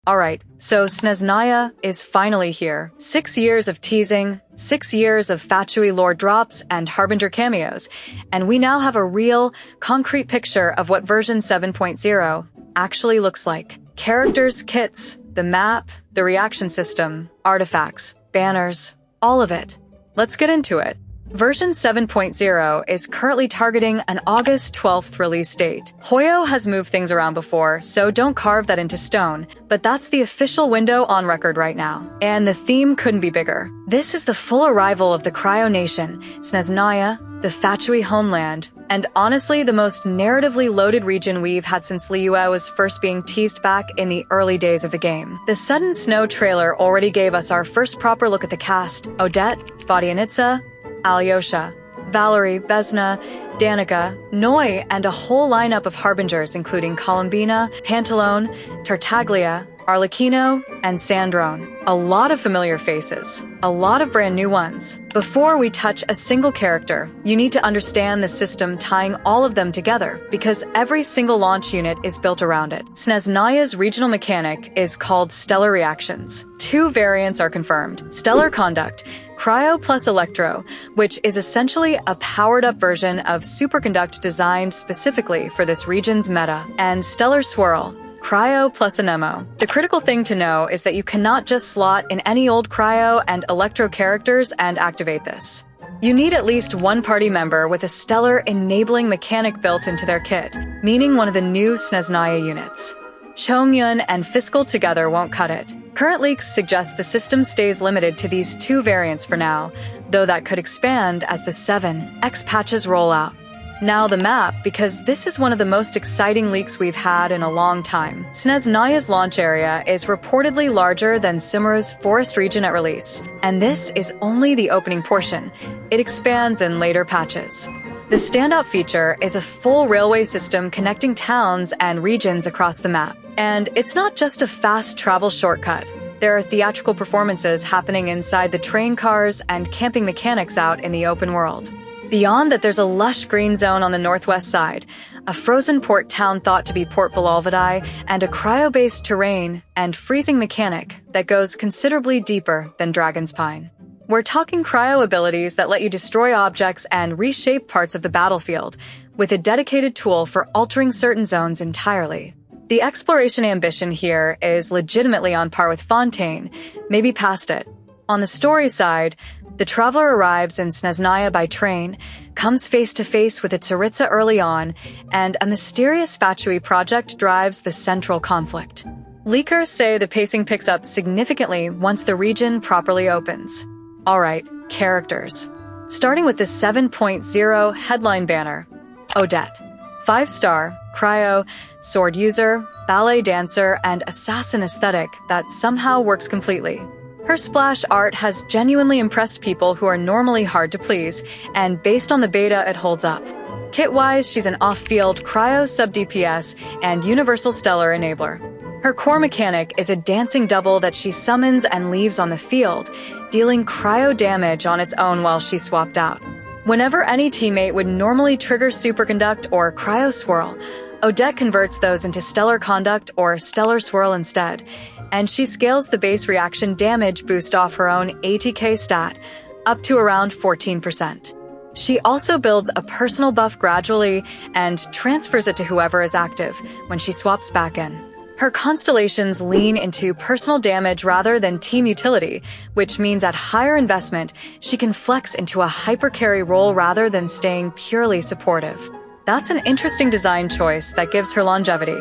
Alright, so Snezhnaya is finally here. 6 years of teasing, 6 years of Fatui lore drops and Harbinger cameos, and we now have a real, concrete picture of what version 7.0 actually looks like. Characters, kits, the map, the reaction system, artifacts, banners, all of it. Let's get into it. Version 7.0 is currently targeting an August 12th release date. Hoyo has moved things around before, so don't carve that into stone, but that's the official window on record right now. And the theme couldn't be bigger. This is the full arrival of the Cryo Nation, Snezhnaya, the Fatui homeland, and honestly the most narratively loaded region we've had since Liyue was first being teased back in the early days of the game. The Sudden Snow trailer already gave us our first proper look at the cast: Odette, Vadianitsa, Alyosha, Valerie, Vesna, Danica, Noi, and a whole lineup of harbingers including Columbina, Pantalone, Tartaglia, Arlecchino, and Sandrone. A lot of familiar faces, a lot of brand new ones. Before we touch a single character, you need to understand the system tying all of them together, because every single launch unit is built around it. Snezhnaya's regional mechanic is called Stellar Reactions. 2 variants are confirmed: Stellar Conduct, Cryo plus Electro, which is essentially a powered-up version of Superconduct designed specifically for this region's meta, and Stellar Swirl, Cryo plus Anemo. The critical thing to know is that you cannot just slot in any old Cryo and Electro characters and activate this. You need at least one party member with a stellar enabling mechanic built into their kit, meaning one of the new Snezhnaya units. Chongyun and Fiscal together won't cut it. Current leaks suggest the system stays limited to these 2 variants for now, though that could expand as the 7X patches roll out. Now the map, because this is one of the most exciting leaks we've had in a long time. Snezhnaya's launch area is reportedly larger than Sumeru's forest region at release, and this is only the opening portion. It expands in later patches. The standout feature is a full railway system connecting towns and regions across the map. And it's not just a fast travel shortcut. There are theatrical performances happening inside the train cars and camping mechanics out in the open world. Beyond that, there's a lush green zone on the northwest side, a frozen port town thought to be Port Belalvadai, and a cryo-based terrain and freezing mechanic that goes considerably deeper than Dragon's Pine. We're talking cryo abilities that let you destroy objects and reshape parts of the battlefield, with a dedicated tool for altering certain zones entirely. The exploration ambition here is legitimately on par with Fontaine, maybe past it. On the story side, the traveler arrives in Snezhnaya by train, comes face-to-face with its Tsaritsa early on, and a mysterious Fatui project drives the central conflict. Leakers say the pacing picks up significantly once the region properly opens. Alright, characters. Starting with the 7.0 headline banner, Odette. 5-star, cryo, sword user, ballet dancer, and assassin aesthetic that somehow works completely. Her splash art has genuinely impressed people who are normally hard to please, and based on the beta, it holds up. Kit-wise, she's an off-field cryo sub-DPS and universal stellar enabler. Her core mechanic is a dancing double that she summons and leaves on the field, dealing cryo damage on its own while she's swapped out. Whenever any teammate would normally trigger Superconduct or Cryo Swirl, Odette converts those into Stellar Conduct or Stellar Swirl instead, and she scales the base reaction damage boost off her own ATK stat up to around 14%. She also builds a personal buff gradually and transfers it to whoever is active when she swaps back in. Her constellations lean into personal damage rather than team utility, which means at higher investment, she can flex into a hyper-carry role rather than staying purely supportive. That's an interesting design choice that gives her longevity.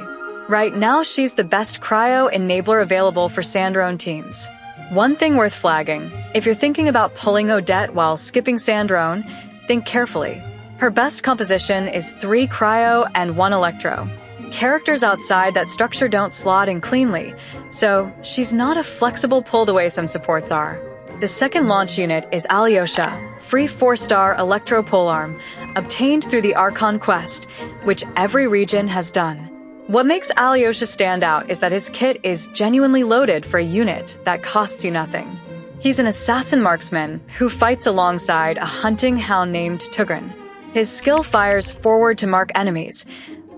Right now, she's the best cryo enabler available for Sandrone teams. One thing worth flagging, if you're thinking about pulling Odette while skipping Sandrone, think carefully. Her best composition is 3 cryo and 1 electro. Characters outside that structure don't slot in cleanly, so she's not a flexible pull the way some supports are. The second launch unit is Alyosha, free 4-star electro polearm, obtained through the Archon quest, which every region has done. What makes Alyosha stand out is that his kit is genuinely loaded for a unit that costs you nothing. He's an assassin marksman who fights alongside a hunting hound named Tugrin. His skill fires forward to mark enemies,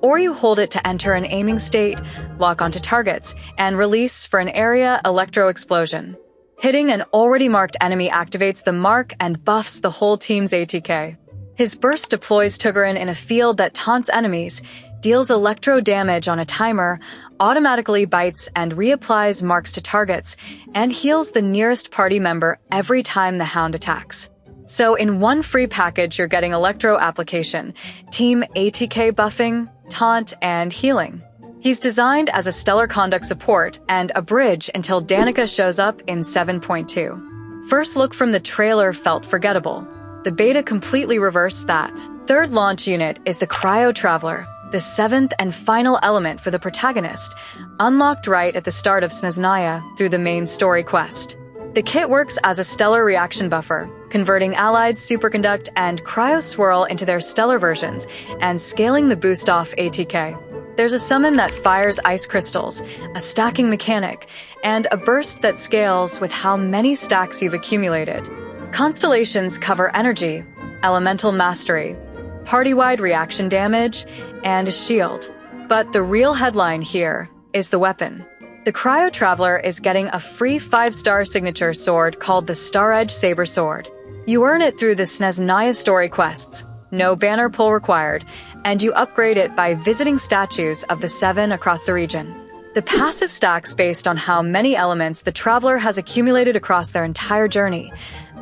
or you hold it to enter an aiming state, lock onto targets, and release for an area electro explosion. Hitting an already marked enemy activates the mark and buffs the whole team's ATK. His burst deploys Tugarin in a field that taunts enemies, deals electro damage on a timer, automatically bites and reapplies marks to targets, and heals the nearest party member every time the hound attacks. So in one free package, you're getting electro application, team ATK buffing, taunt, and healing. He's designed as a stellar conduct support and a bridge until Danica shows up in 7.2. First look from the trailer felt forgettable. The beta completely reversed that. Third launch unit is the Cryo Traveler, the seventh and final element for the protagonist, unlocked right at the start of Snezhnaya through the main story quest. The kit works as a stellar reaction buffer, converting allied superconduct and Cryo Swirl into their stellar versions and scaling the boost off ATK. There's a summon that fires ice crystals, a stacking mechanic, and a burst that scales with how many stacks you've accumulated. Constellations cover energy, elemental mastery, party-wide reaction damage, and a shield. But the real headline here is the weapon. The Cryo Traveler is getting a free 5-star signature sword called the Star Edge Saber Sword. You earn it through the Snezhnaya story quests, no banner pull required, and you upgrade it by visiting statues of the 7 across the region. The passive stacks based on how many elements the Traveler has accumulated across their entire journey,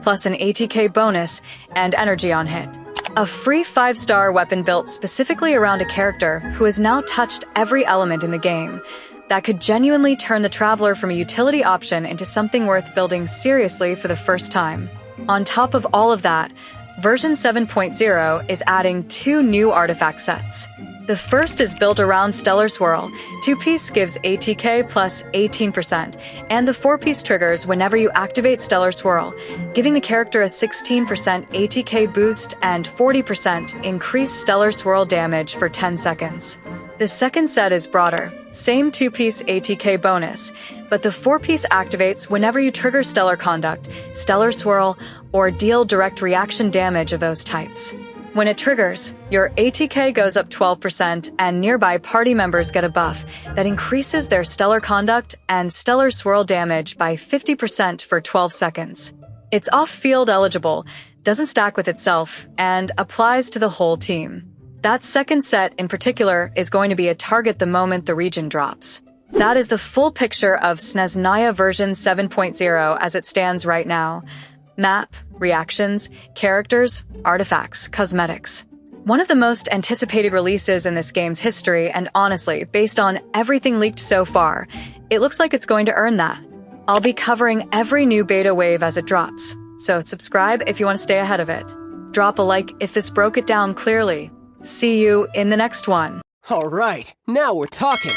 plus an ATK bonus and energy on hit. A free 5-star weapon built specifically around a character who has now touched every element in the game. That could genuinely turn the Traveler from a utility option into something worth building seriously for the first time. On top of all of that, version 7.0 is adding 2 new artifact sets. The first is built around Stellar Swirl. 2-piece gives ATK plus 18%, and the 4-piece triggers whenever you activate Stellar Swirl, giving the character a 16% ATK boost and 40% increased Stellar Swirl damage for 10 seconds. The second set is broader, same 2-piece ATK bonus, but the 4-piece activates whenever you trigger Stellar Conduct, Stellar Swirl, or deal direct reaction damage of those types. When it triggers, your ATK goes up 12% and nearby party members get a buff that increases their Stellar Conduct and Stellar Swirl damage by 50% for 12 seconds. It's off-field eligible, doesn't stack with itself, and applies to the whole team. That second set in particular is going to be a target the moment the region drops. That is the full picture of Snezhnaya version 7.0 as it stands right now. Map, reactions, characters, artifacts, cosmetics. One of the most anticipated releases in this game's history, and honestly, based on everything leaked so far, it looks like it's going to earn that. I'll be covering every new beta wave as it drops, so subscribe if you want to stay ahead of it. Drop a like if this broke it down clearly. See you in the next one. All right, now we're talking.